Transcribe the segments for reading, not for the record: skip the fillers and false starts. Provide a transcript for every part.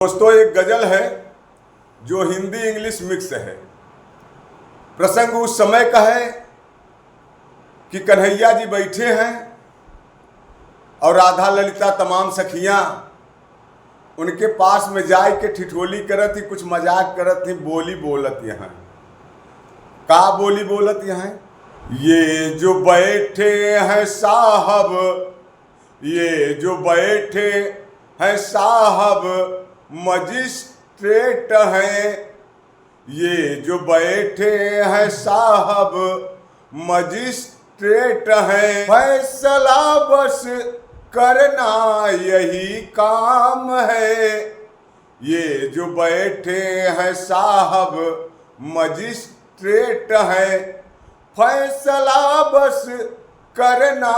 दोस्तों, एक गजल है जो हिंदी इंग्लिश मिक्स है। प्रसंग उस समय का है कि कन्हैया जी बैठे हैं और राधा ललिता तमाम सखियां उनके पास में जाए के ठिठोली करत थी, कुछ मजाक करत थी, बोली बोलत यहाँ। का बोली बोलत यहाँ? ये जो बैठे हैं साहब, ये जो बैठे हैं साहब मजिस्ट्रेट हैं, ये जो बैठे हैं साहब मजिस्ट्रेट हैं, फैसला बस करना यही काम है। ये जो बैठे हैं साहब मजिस्ट्रेट हैं, फैसला बस करना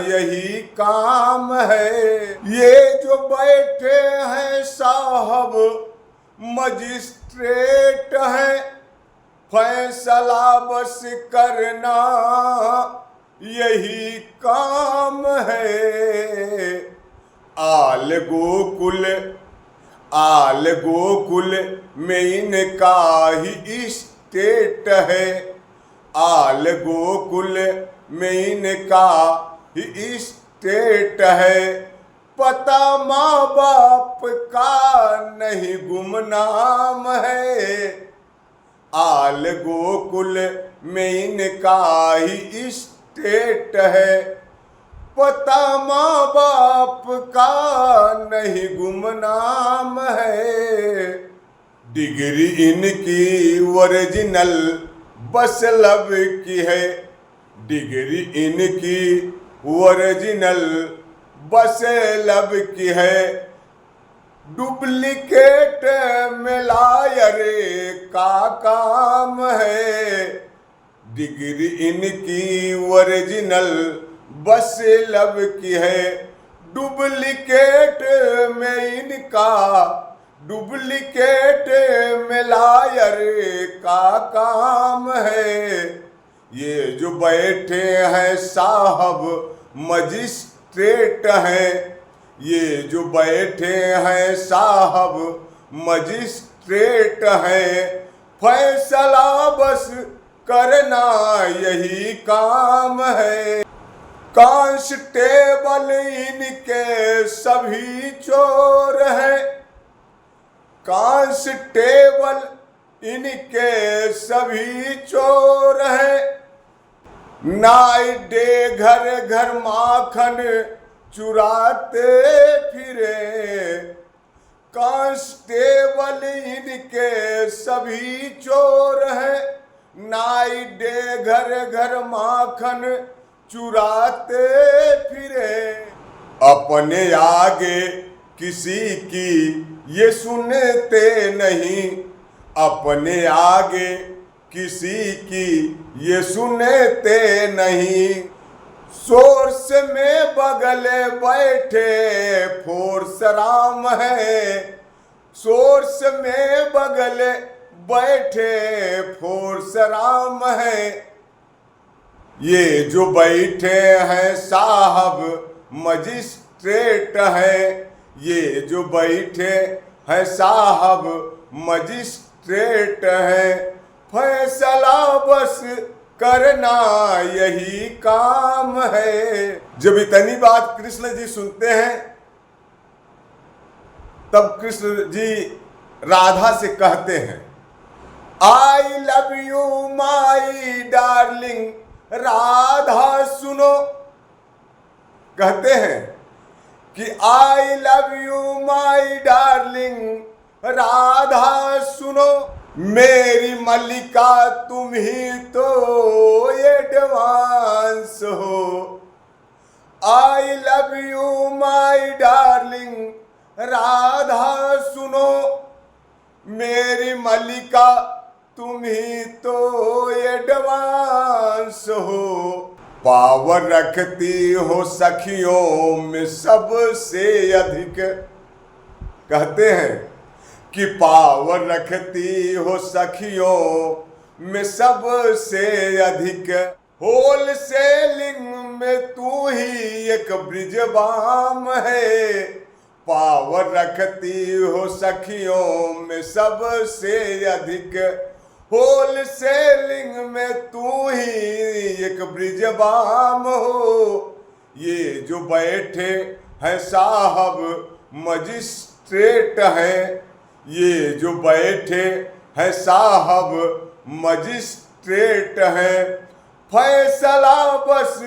यही काम है। ये जो बैठे हैं साहब मजिस्ट्रेट हैं, फैसला बस करना यही काम है। आल गोकुल में इनका ही स्टेट है, आल गोकुल में इनका ही स्टेट है। पता माँ बाप का नहीं गुमनाम है, आल गोकुल में इनका ही स्टेट है। पता माँ बाप का नहीं गुमनाम है। डिग्री इनकी ओरिजिनल बस लब की है, डिग्री इनकी ओरिजिनल बस लब की है। डुप्लीकेट में लायर का काम है, डिग्री इनकी ओरिजिनल बस लब की है। डुप्लीकेट में इनका डुप्लीकेट में लायर का काम है। ये जो बैठे हैं साहब मजिस्ट्रेट हैं, ये जो बैठे हैं साहब मजिस्ट्रेट हैं, फैसला बस करना यही काम है। कांस्टेबल इनके सभी चोर हैं, कांस्टेबल इनके सभी चोर हैं। नाइट डे घर घर माखन चुराते फिरे, कांस्टेबल इनके सभी चोर हैं। नाइट डे घर घर माखन चुराते फिरे। अपने आगे किसी की ये सुनते नहीं, अपने आगे किसी की ये सुनते नहीं। सोर्स में बगल बैठे फोर्स राम है, सोर्स में बगल बैठे फोर्स राम है। ये जो बैठे हैं साहब मजिस्ट्रेट हैं, ये जो बैठे हैं साहब मजिस्ट्रेट हैं, फैसला बस करना यही काम है। जब इतनी बात कृष्ण जी सुनते हैं तब कृष्ण जी राधा से कहते हैं, I love you my darling Radha सुनो। कहते हैं कि I love you my darling Radha सुनो। मेरी मल्लिका तुम ही तो एडवांस हो। I love you my darling Radha सुनो, मेरी मल्लिका तुम ही तो एडवांस हो। पावर रखती हो सखियों में सबसे अधिक, कहते हैं कि पावर रखती हो सखियों में सबसे अधिक। होलसेलिंग में तू ही एक ब्रिजबाम है, पावर रखती हो सखियों में सबसे अधिक, होल सेलिंग में तू ही एक ब्रिजबाम हो। ये जो बैठे हैं साहब मजिस्ट्रेट हैं, ये जो बैठे हैं साहब मजिस्ट्रेट हैं, फैसला बस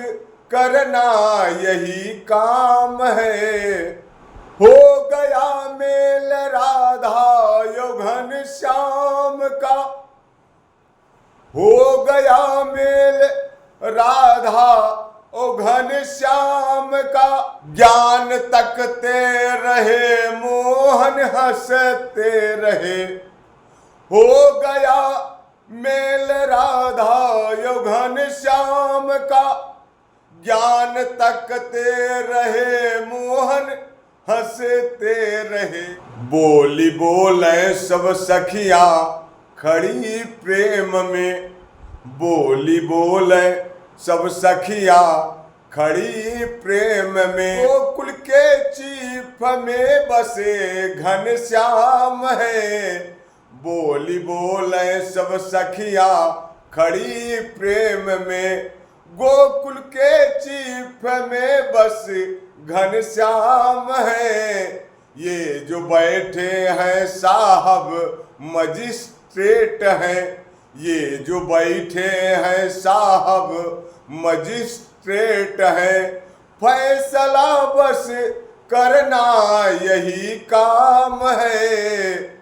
करना यही काम है। हो गया मेल राधा यो घनश्याम का, हो गया मेल राधा ओ घनश्याम का, ज्ञान तकते रहे मोहन हंसते रहे। हो गया मेल राधा यो घनश्याम का, ज्ञान तकते रहे मोहन हंसते रहे। बोली बोले सब सखियां खड़ी प्रेम में, बोली बोले सब सखियां खड़ी प्रेम में। गोकुल के चीफ में बसे घनश्याम है, बोली बोले सब सखियां खड़ी प्रेम में। गोकुल के चीफ में बस घनश्याम है, ये जो बैठे हैं साहब मजिस्ट्रेट हैं, ये जो बैठे हैं साहब मजिस्ट्रेट हैं, फैसला बस करना यही काम है।